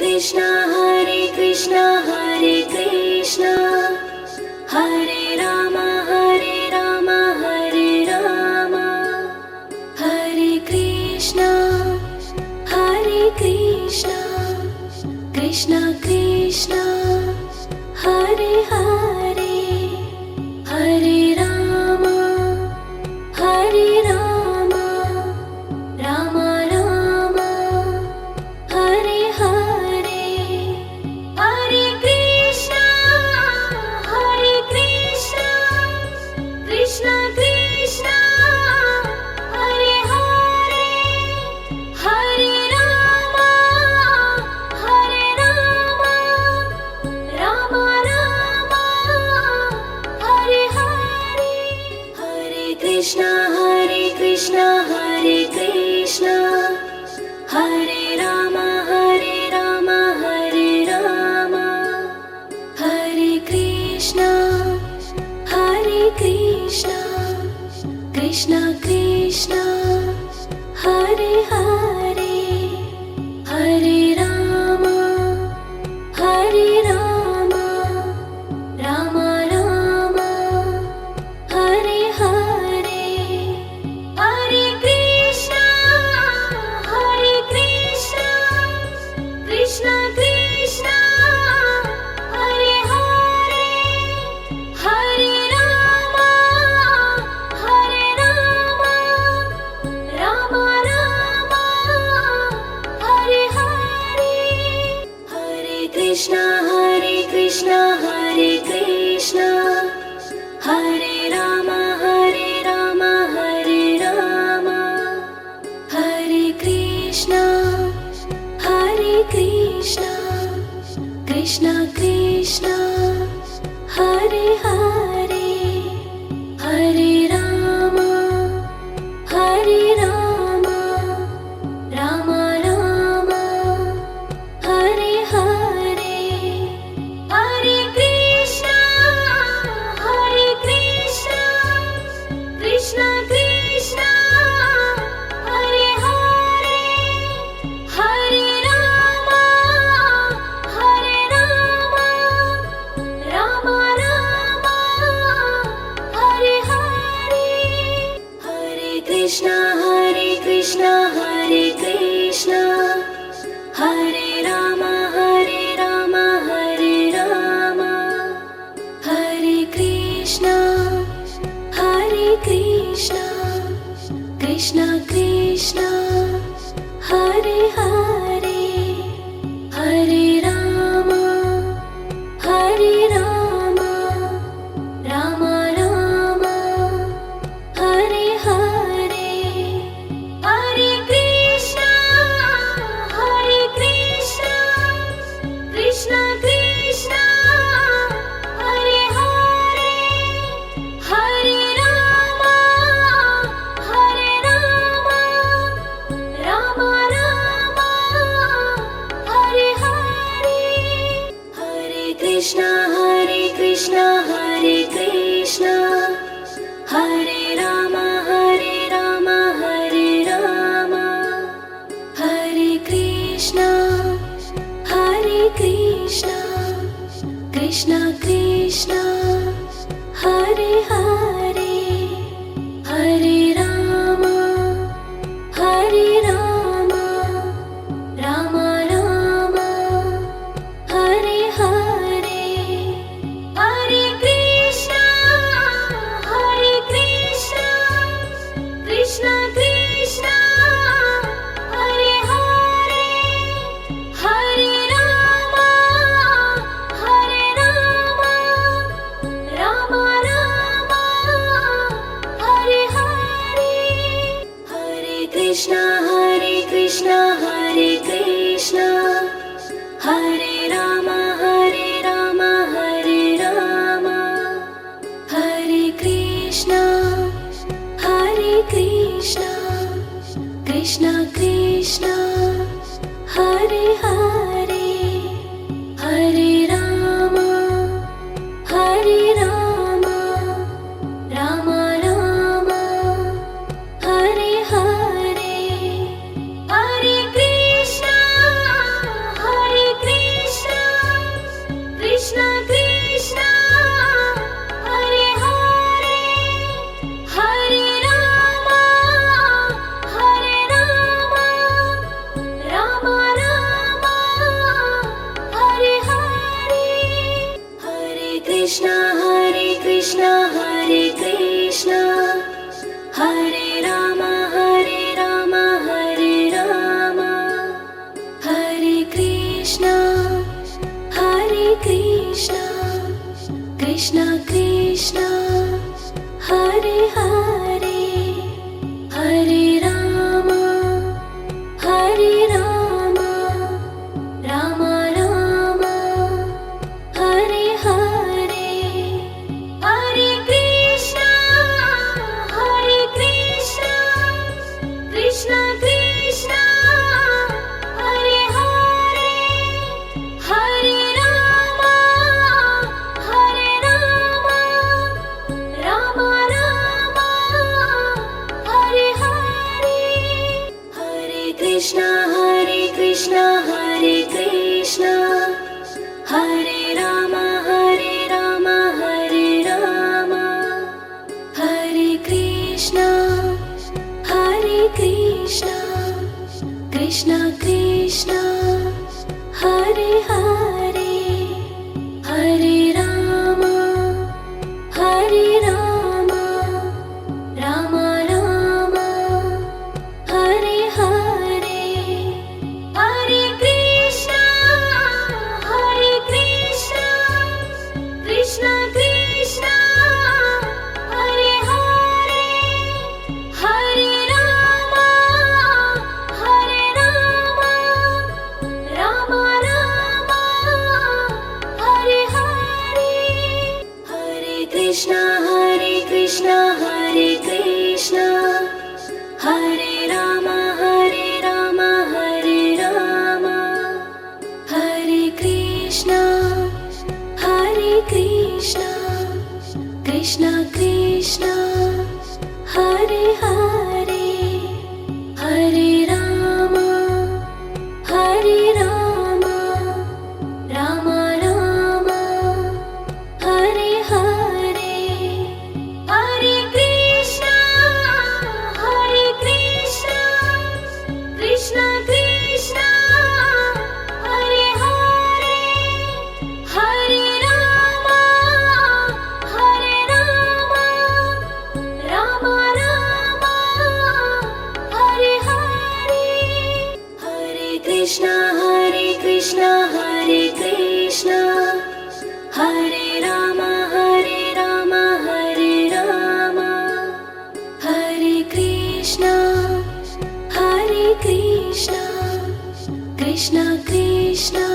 Krishna Hare Krishna Hare Ram Hare Ram Hare Krishna Krishna Krishna Hare Hare Hare Ram Ram Ram Hare Hare Hare Krishna Krishna Krishna Hare Hare Hare Ram Ram Ram Hare Hare Hare Krishna Hare Krishna Hare Ram Hare Krishna Krishna Krishna Hare Hare Hare Ram Ram Ram Hare Hare Hare Krishna Krishna Krishna Hare Hare Hare Ram Ram Ram Hare Hare Hare Krishna Hare Krishna Hare Ram Hare Krishna Krishna Krishna Hare Hare Hare Ram Ram Ram Hare Hare Hare Krishna Krishna Krishna Hare Hare Hare Ram Ram Ram Hare Hare Hare Krishna Hare Ram Hare Krishna Krishna Krishna Hare Hare Hare Ram Ram Ram Hare Hare Hare Krishna Krishna Krishna Hare Hare Hare Ram Ram Ram Hare Hare Hare Krishna Hare Ram Hare Krishna Krishna Krishna Hare Hare Hare Ram Ram Ram Hare Hare Hare Krishna Krishna Krishna Hare Hare Hare Ram Ram Ram Hare Hare Hare Krishna Hare Krishna Hare Ram Hare Krishna Krishna Krishna Hare Hare Hare Ram Ram Ram Hare Hare Hare Krishna Krishna, Hare Krishna, Krishna Krishna, Hare Hare, Hare Rama, Hare Rama, Rama Rama, Hare Hare, Hare Krishna, Hare Krishna, Krishna Krishna, Hare Hare, Hare Rama, Hare Rama, Rama Rama, Hare Hare, Hare Krishna, Hare Krishna, Hare Krishna, Hare Rama, Hare Rama, Hare Rama, Hare Krishna, Hare Krishna, Krishna Krishna, Hare Hare, Hare Rama, Hare Rama, Rama Rama, Hare Hare, Hare Krishna, Hare Krishna, Krishna Krishna, Hare Hare, Hare Rama, Hare Rama, Rama Rama, Hare Hare, Hare Krishna, Hare Krishna, Hare Krishna, Hare Rama, Hare Rama, Hare Rama, Hare Krishna, Hare Krishna, Krishna Krishna, Hare Hare, Hare Rama, Hare Rama, Rama Rama, Hare Hare, Hare Krishna, Hare Krishna, Krishna Krishna, Hare Hare, Hare Rama, Hare Rama, Rama Rama, Hare Hare, Hare Krishna, Hare Krishna, Hare Krishna, Hare Rama, Hare Rama, Hare Rama, Hare Krishna, Hare Krishna, Krishna Krishna,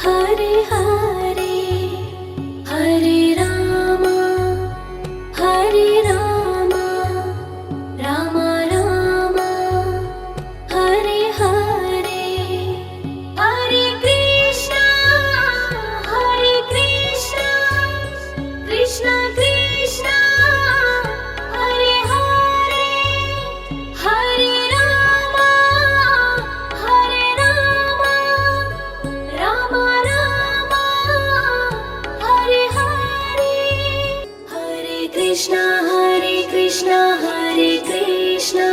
Hare Hare, Hare Rama, Hare Rama, Rama Rama, Hare Hare, Hare Krishna, Hare Krishna, Krishna Krishna, Hare Hare, Hare Rama, Hare Rama, Rama Rama, Hare Hare, Hare Krishna, Hare Krishna, Hare Krishna,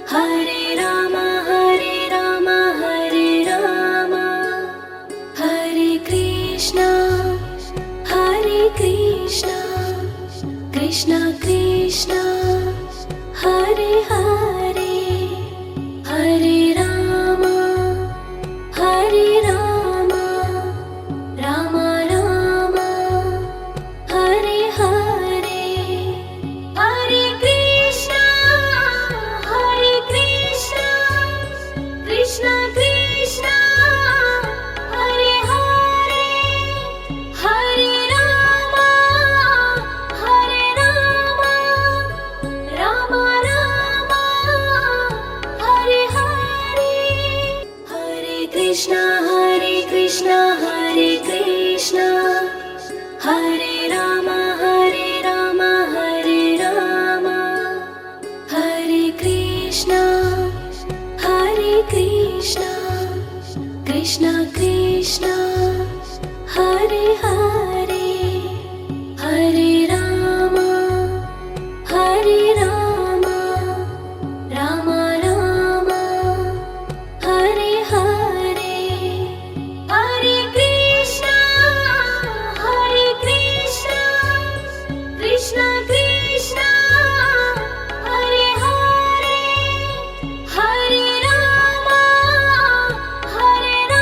Hare Rama, Hare Rama, Hare Rama, Hare Krishna, Hare Krishna, Krishna Krishna, Hare Hare, Hare Rama, Hare Rama, Rama Rama, Hare Hare, Hare Krishna, Hare Krishna, Krishna Krishna, Hare Hare, Hare Rama, Hare Rama, Rama Rama, Hare Hare, Hare Krishna, Hare Krishna, Hare Krishna, Hare Rama, Hare Rama, Hare Rama, Hare Krishna, Hare Krishna, Krishna Krishna, Hare Hare, Hare Rama, Hare Rama, Rama Rama, Hare Hare, Hare Krishna, Hare Krishna, Krishna Krishna, Hare Hare, Hare Rama, Hare Rama,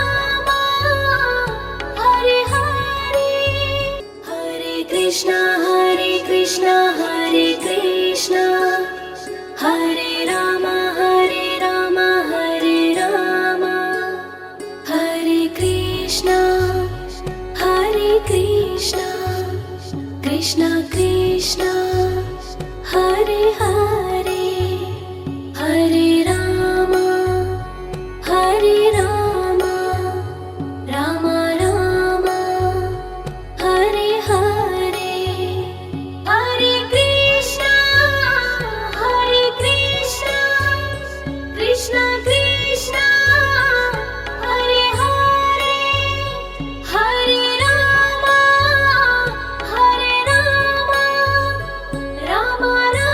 Hare Hare Krishna Hare Krishna Hare Krishna Hare Ram Hare Ram Hare Ram Hare Krishna Krishna Krishna Hare Hare Hare Ram Ram Ram Hare Hare Hare Krishna Krishna Krishna Hare Hare Hare Ram Ram Ram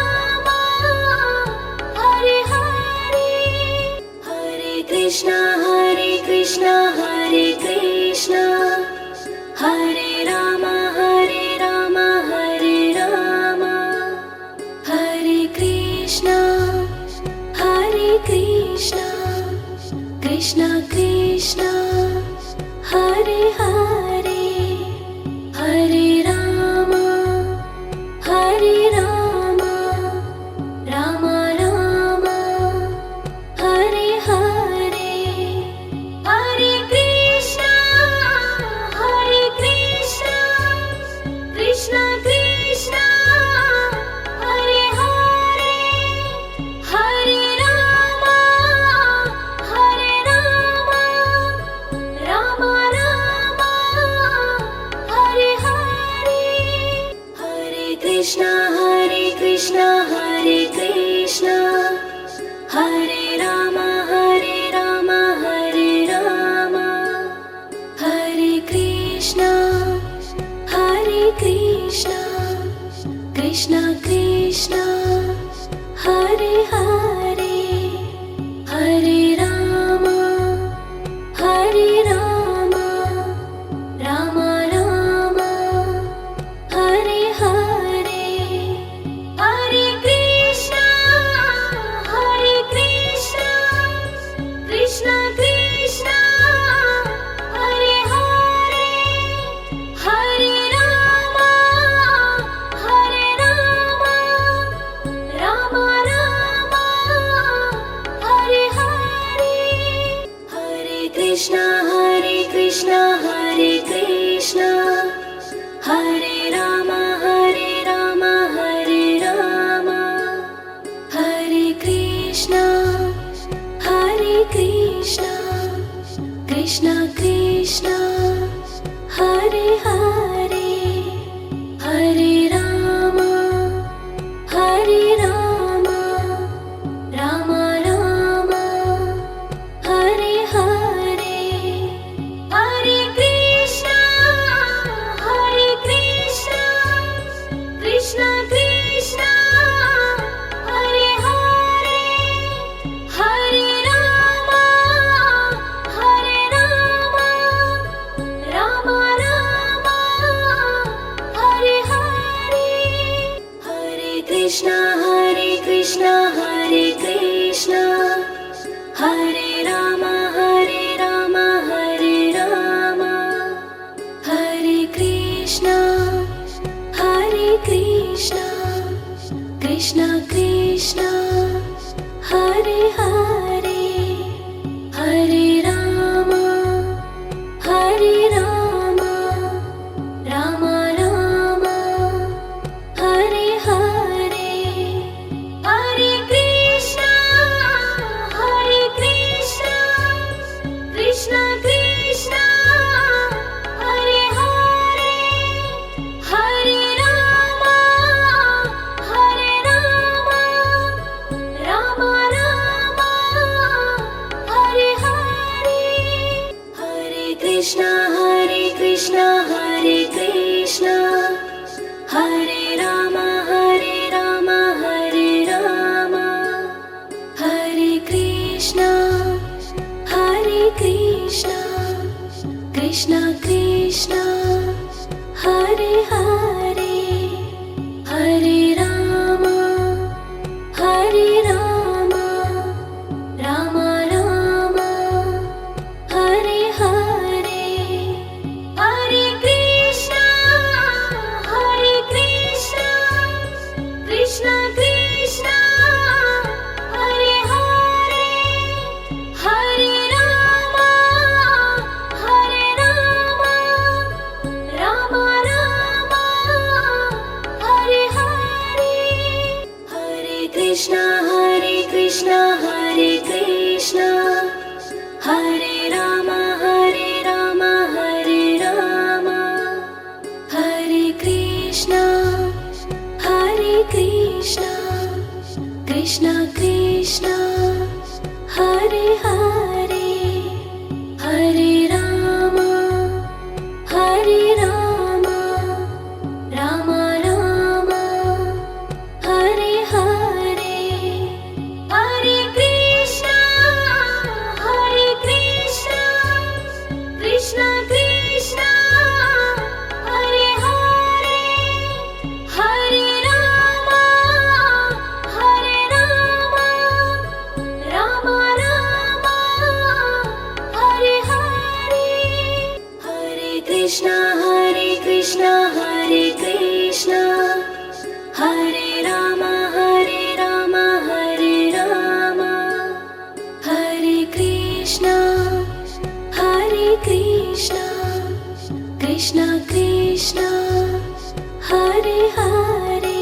Krishna Krishna Hare Hare Hare Rama Hare Rama Rama Rama Hare Hare Hare Krishna Krishna Krishna Hare Hare Hare Rama Rama Rama Hare Hare Hare Krishna Hare Krishna Hare Rama Hare Rama Hare Krishna Krishna Krishna Hare Hare Hare Rama Rama Rama Hare Hare Hare Krishna Krishna Krishna Hare Hare Hare Rama Rama Rama Hare Hare Hare Krishna Hare Krishna Hare Rama Hare Krishna Krishna Krishna Hare Hare Hare Rama Rama Rama Hare Hare Hare Krishna Krishna Krishna Hare Hare Hare Rama Rama Rama Hare Hare Hare Krishna Hare Krishna Hare Rama Hare Krishna Krishna Krishna Hare Hare Hare Rama Rama Rama Hare Hare Hare Krishna Krishna Krishna Hare Hare Hare Rama Rama Rama Hare Hare Hare Krishna Hare Krishna Hare Rama Hare Krishna Krishna Krishna Hare Hare Hare Rama Rama Rama Hare Hare Hare Krishna Krishna Krishna Hare Hare Hare Rama Rama Rama Krishna Hare Krishna Hare Krishna Hare Rama Hare Rama Hare Rama Hare Krishna Krishna Krishna Hare Hare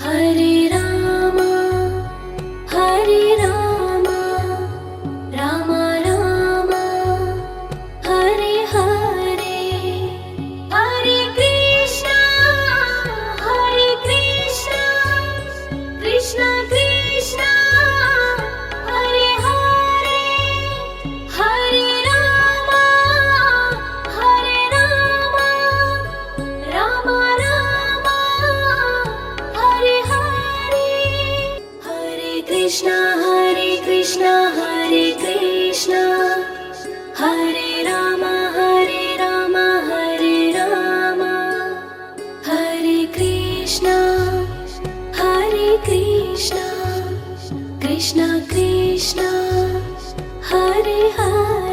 Hare Rama Rama Rama Hare Hare Hare Krishna Krishna Krishna Hare Hare Hare Rama Rama Rama Hare Hare Hare Krishna Hare Krishna Hare Rama Hare Rama Hare Krishna Krishna Krishna Hare Hare